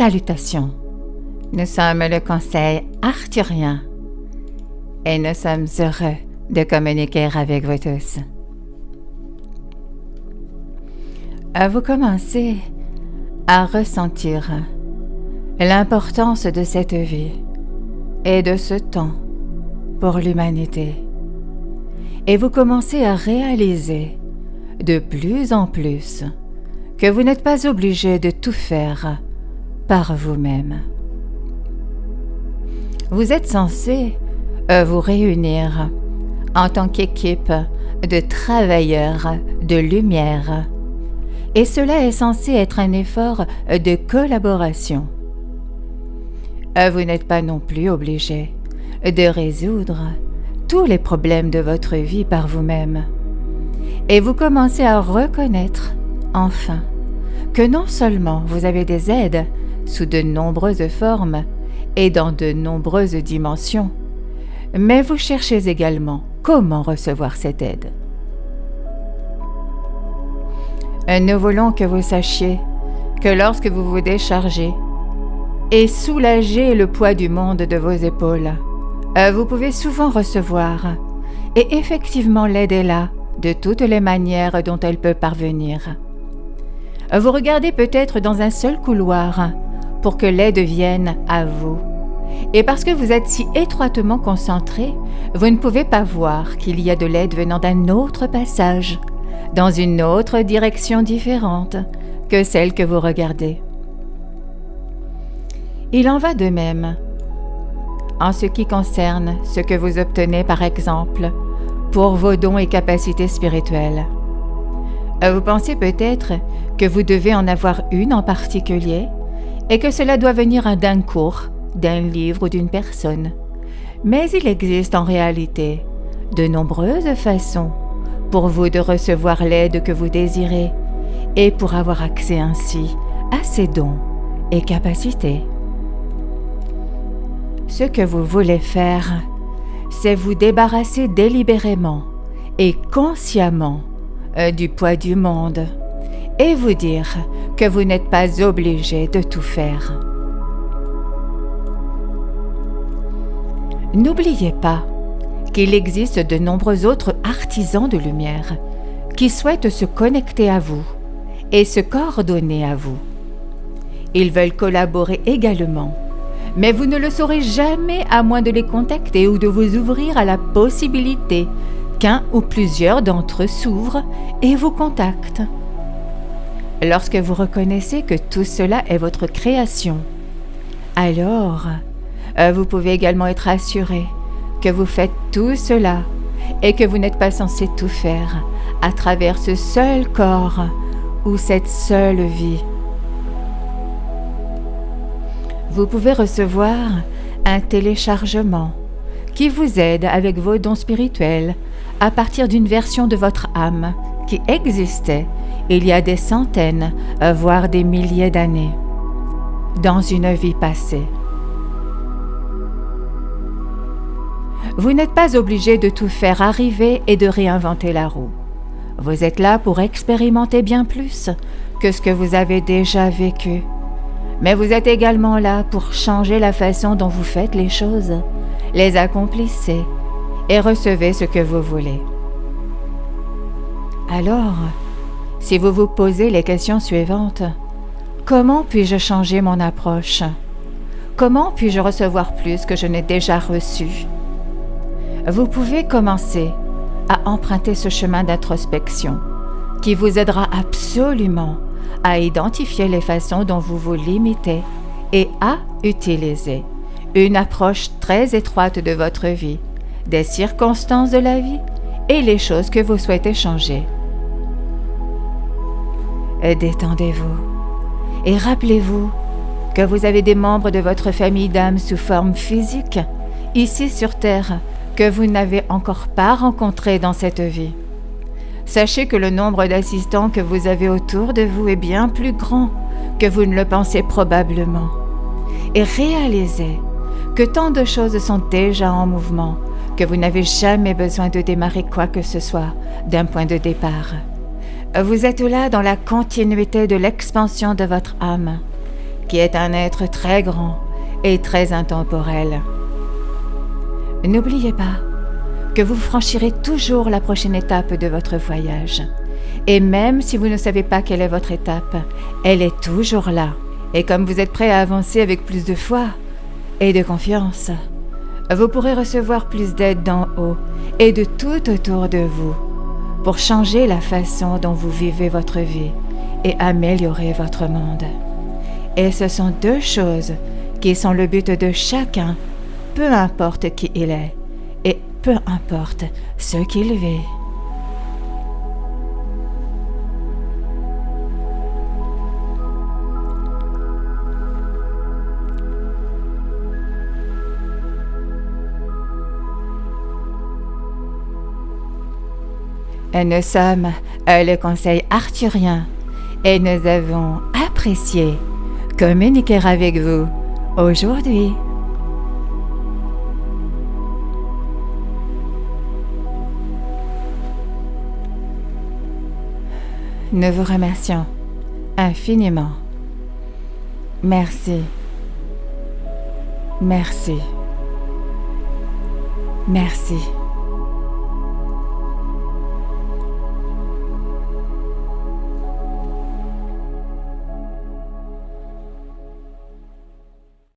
Salutations, nous sommes le Conseil arthurien et nous sommes heureux de communiquer avec vous tous. Vous commencez à ressentir l'importance de cette vie et de ce temps pour l'humanité. Et vous commencez à réaliser de plus en plus que vous n'êtes pas obligé de tout faire par vous-même. Vous êtes censé vous réunir en tant qu'équipe de travailleurs de lumière, et cela est censé être un effort de collaboration. Vous n'êtes pas non plus obligé de résoudre tous les problèmes de votre vie par vous-même. Et vous commencez à reconnaître, enfin, que non seulement vous avez des aides sous de nombreuses formes et dans de nombreuses dimensions, mais vous cherchez également comment recevoir cette aide. Nous voulons que vous sachiez que lorsque vous vous déchargez et soulagez le poids du monde de vos épaules, vous pouvez souvent recevoir, et effectivement l'aide est là, de toutes les manières dont elle peut parvenir. Vous regardez peut-être dans un seul couloir pour que l'aide vienne à vous. Et parce que vous êtes si étroitement concentré, vous ne pouvez pas voir qu'il y a de l'aide venant d'un autre passage, dans une autre direction différente que celle que vous regardez. Il en va de même en ce qui concerne ce que vous obtenez, par exemple, pour vos dons et capacités spirituelles. Vous pensez peut-être que vous devez en avoir une en particulier et que cela doit venir d'un cours, d'un livre ou d'une personne. Mais il existe en réalité de nombreuses façons pour vous de recevoir l'aide que vous désirez et pour avoir accès ainsi à ces dons et capacités. Ce que vous voulez faire, c'est vous débarrasser délibérément et consciemment du poids du monde et vous dire que vous n'êtes pas obligé de tout faire. N'oubliez pas qu'il existe de nombreux autres artisans de lumière qui souhaitent se connecter à vous et se coordonner à vous. Ils veulent collaborer également, mais vous ne le saurez jamais à moins de les contacter ou de vous ouvrir à la possibilité qu'un ou plusieurs d'entre eux s'ouvrent et vous contactent. Lorsque vous reconnaissez que tout cela est votre création, alors vous pouvez également être assuré que vous faites tout cela et que vous n'êtes pas censé tout faire à travers ce seul corps ou cette seule vie. Vous pouvez recevoir un téléchargement qui vous aide avec vos dons spirituels à partir d'une version de votre âme qui existait il y a des centaines, voire des milliers d'années, dans une vie passée. Vous n'êtes pas obligé de tout faire arriver et de réinventer la roue. Vous êtes là pour expérimenter bien plus que ce que vous avez déjà vécu. Mais vous êtes également là pour changer la façon dont vous faites les choses, les accomplissez et recevez ce que vous voulez. Alors, si vous vous posez les questions suivantes, comment puis-je changer mon approche? Comment puis-je recevoir plus que je n'ai déjà reçu? Vous pouvez commencer à emprunter ce chemin d'introspection qui vous aidera absolument à identifier les façons dont vous vous limitez et à utiliser une approche très étroite de votre vie, des circonstances de la vie et les choses que vous souhaitez changer. Détendez-vous et rappelez-vous que vous avez des membres de votre famille d'âme sous forme physique, ici sur Terre, que vous n'avez encore pas rencontrés dans cette vie. Sachez que le nombre d'assistants que vous avez autour de vous est bien plus grand que vous ne le pensez probablement. Et réalisez que tant de choses sont déjà en mouvement que vous n'avez jamais besoin de démarrer quoi que ce soit d'un point de départ. Vous êtes là dans la continuité de l'expansion de votre âme qui est un être très grand et très intemporel. N'oubliez pas que vous franchirez toujours la prochaine étape de votre voyage. Et même si vous ne savez pas quelle est votre étape, elle est toujours là. Et comme vous êtes prêt à avancer avec plus de foi et de confiance, vous pourrez recevoir plus d'aide d'en haut et de tout autour de vous pour changer la façon dont vous vivez votre vie et améliorer votre monde. Et ce sont deux choses qui sont le but de chacun, peu importe qui il est et peu importe ce qu'il vit. Nous sommes le Conseil arthurien et nous avons apprécié communiquer avec vous aujourd'hui. Nous vous remercions infiniment. Merci. Merci. Merci.